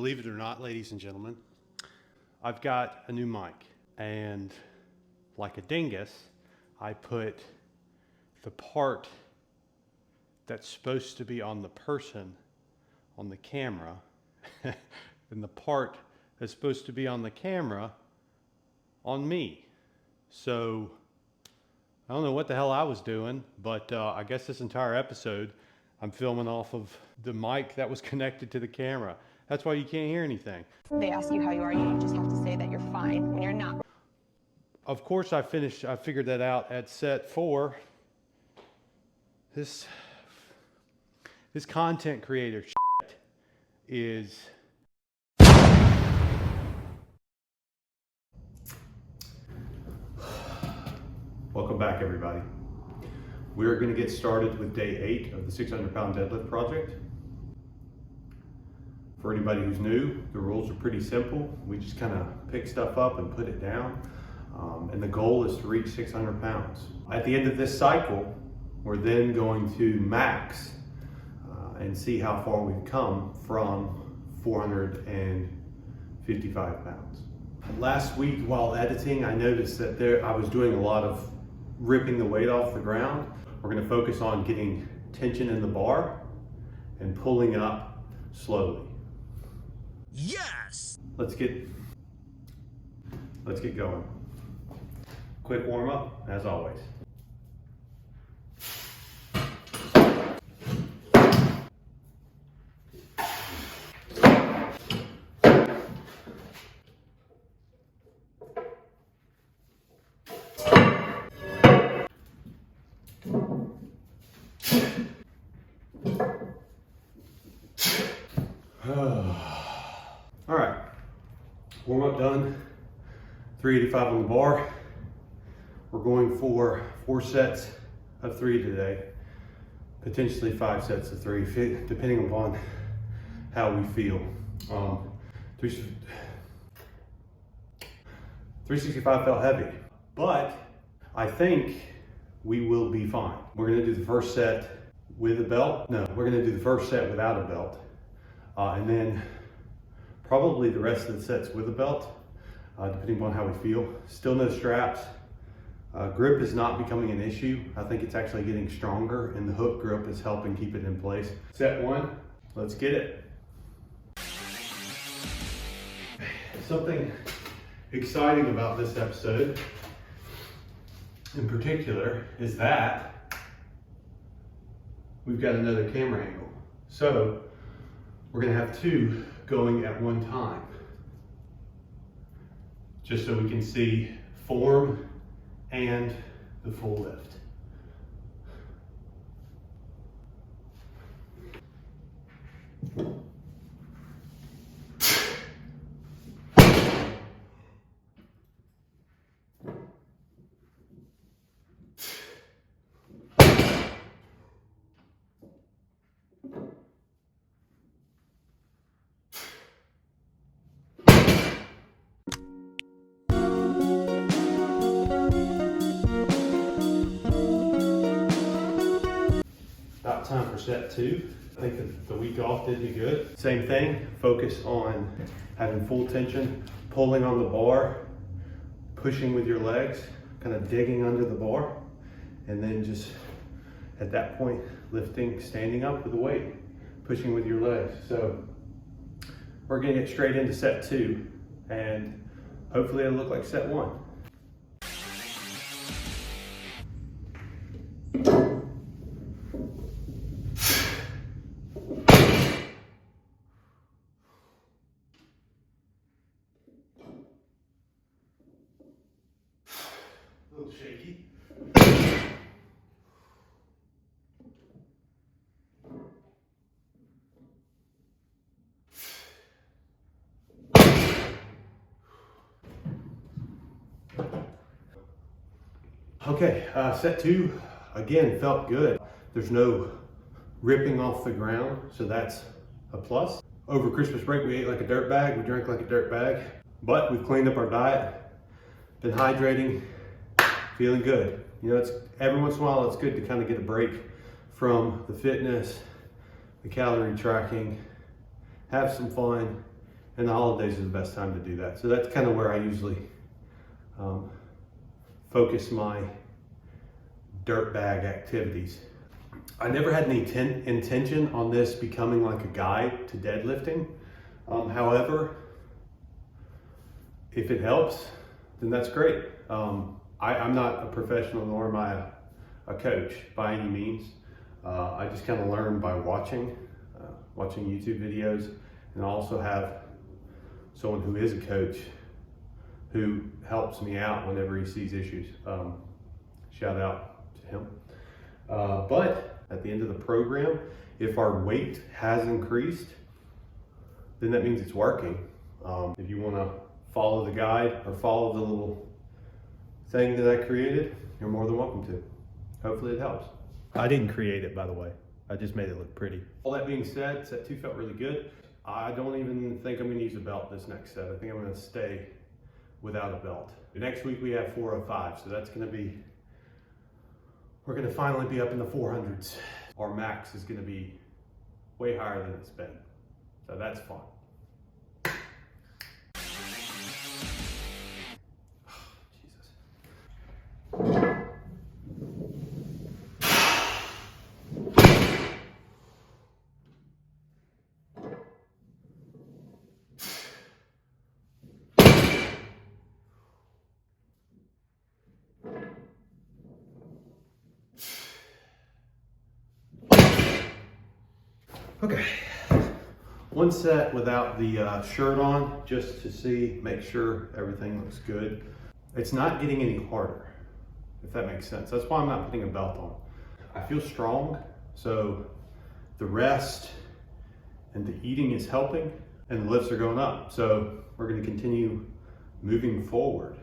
Believe it or not, ladies and gentlemen, I've got a new mic, and like a dingus, I put the part that's supposed to be on the person on the camera and the part that's supposed to be on the camera on me. So I don't know what the hell I was doing, but I guess this entire episode I'm filming off of the mic that was connected to the camera. That's why you can't hear anything. They ask you how you are, you just have to say that you're fine when you're not. Of course I figured that out at set 4. This content creator shit is Welcome back, everybody. We're going to get started with day 8 of the 600-pound deadlift project. For anybody who's new, the rules are pretty simple. We just kind of pick stuff up and put it down. And the goal is to reach 600 pounds. At the end of this cycle, we're then going to max and see how far we've come from 455 pounds. Last week while editing, I noticed that I was doing a lot of ripping the weight off the ground. We're going to focus on getting tension in the bar and pulling up slowly. Yes! Let's get going. Quick warm up, as always. All right, warm up done. 385 on the bar. We're going for 4 sets of 3 today, potentially 5 sets of 3, depending upon how we feel. 365 felt heavy, but I think we will be fine. We're gonna do the first set with a belt. No, we're gonna do the first set without a belt. And then probably the rest of the sets with a belt, depending upon how we feel. Still no straps. Grip is not becoming an issue. I think it's actually getting stronger, and the hook grip is helping keep it in place. Set 1, let's get it. Something exciting about this episode in particular is that we've got another camera angle. So we're gonna have 2 going at one time, just so we can see form and the full lift. About time for set 2. I think the week off did me good. Same thing, focus on having full tension, pulling on the bar, pushing with your legs, kind of digging under the bar, and then just at that point, lifting, standing up with the weight, pushing with your legs. So we're gonna get straight into set 2, and hopefully it'll look like set 1. A little shaky. Okay, set 2, again, felt good. There's no ripping off the ground, so that's a plus. Over Christmas break, we ate like a dirt bag, we drank like a dirt bag, but we've cleaned up our diet, been hydrating, feeling good. You know, it's every once in a while, it's good to kind of get a break from the fitness, the calorie tracking, have some fun, And the holidays is the best time to do that. So that's kind of where I usually focus my dirtbag activities. I never had any intention on this becoming like a guide to deadlifting. However, if it helps, then that's great. I'm not a professional, nor am I a coach by any means. I just kind of learn by watching YouTube videos, and I also have someone who is a coach who helps me out whenever he sees issues. Shout out to him. But at the end of the program, if our weight has increased, then that means it's working. If you want to follow the guide or follow the little thing that I created, you're more than welcome to. Hopefully it helps. I didn't create it, by the way. I just made it look pretty. All that being said, set 2 felt really good. I don't even think I'm going to use a belt this next set. I think I'm going to stay without a belt. The next week we have 405, so that's going to be, we're going to finally be up in the 400s. Our max is going to be way higher than it's been. So that's fun. Okay, one set without the shirt on, just to see, make sure everything looks good. It's not getting any harder, if that makes sense. That's why I'm not putting a belt on. I feel strong, so the rest and the eating is helping, and the lifts are going up. So we're gonna continue moving forward.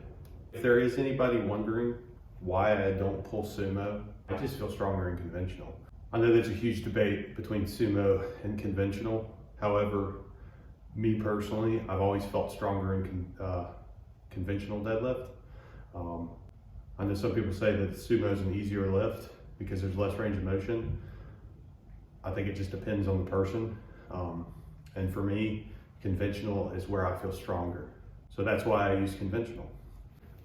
If there is anybody wondering why I don't pull sumo, I just feel stronger in conventional. I know there's a huge debate between sumo and conventional. However, me personally, I've always felt stronger in conventional deadlift. I know some people say that sumo is an easier lift because there's less range of motion. I think it just depends on the person. And for me, conventional is where I feel stronger. So that's why I use conventional.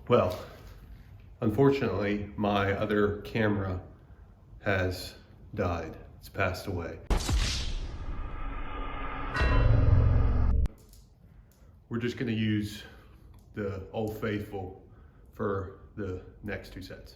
Well, unfortunately, my other camera has died. It's passed away. We're just gonna use the Old Faithful for the next 2 sets.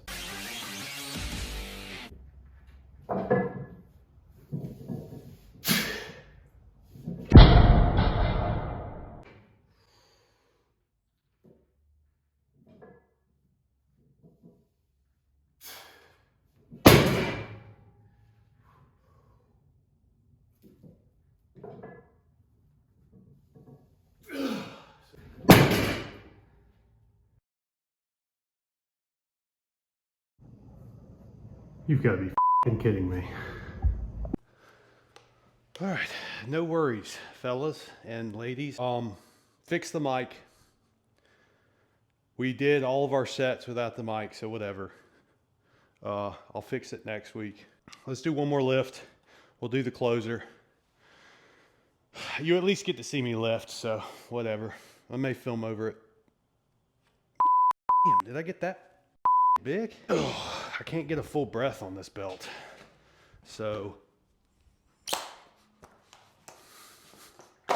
You've got to be f***ing kidding me. All right, no worries, fellas and ladies. Fix the mic. We did all of our sets without the mic, so whatever. I'll fix it next week. Let's do one more lift. We'll do the closer. You at least get to see me lift, so whatever. I may film over it. Damn, did I get that big? Oh, I can't get a full breath on this belt. So I'm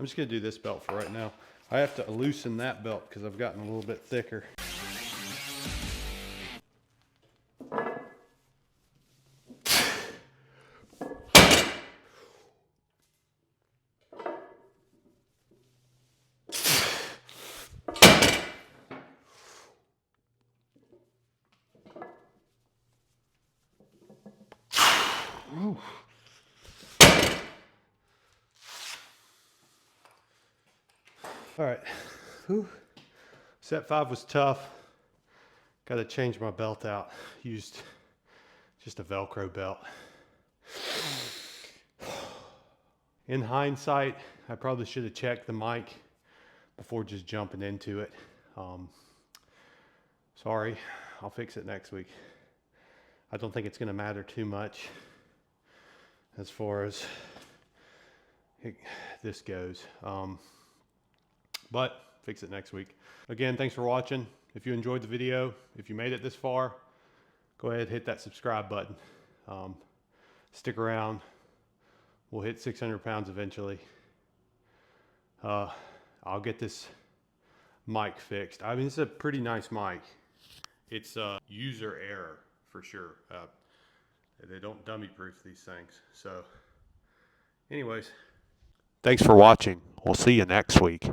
just gonna do this belt for right now. I have to loosen that belt because I've gotten a little bit thicker. Ooh. All right, whew. Set 5 was tough. Got to change my belt out. Used just a Velcro belt. In hindsight, I probably should have checked the mic before just jumping into it. Sorry, I'll fix it next week. I don't think it's going to matter too much as far as this goes. But fix it next week. Again, thanks for watching. If you enjoyed the video, if you made it this far, go ahead and hit that subscribe button. Stick around. We'll hit 600 pounds eventually. I'll get this mic fixed. I mean, it's a pretty nice mic. It's user error for sure. They don't dummy proof these things. So anyways, thanks for watching. We'll see you next week.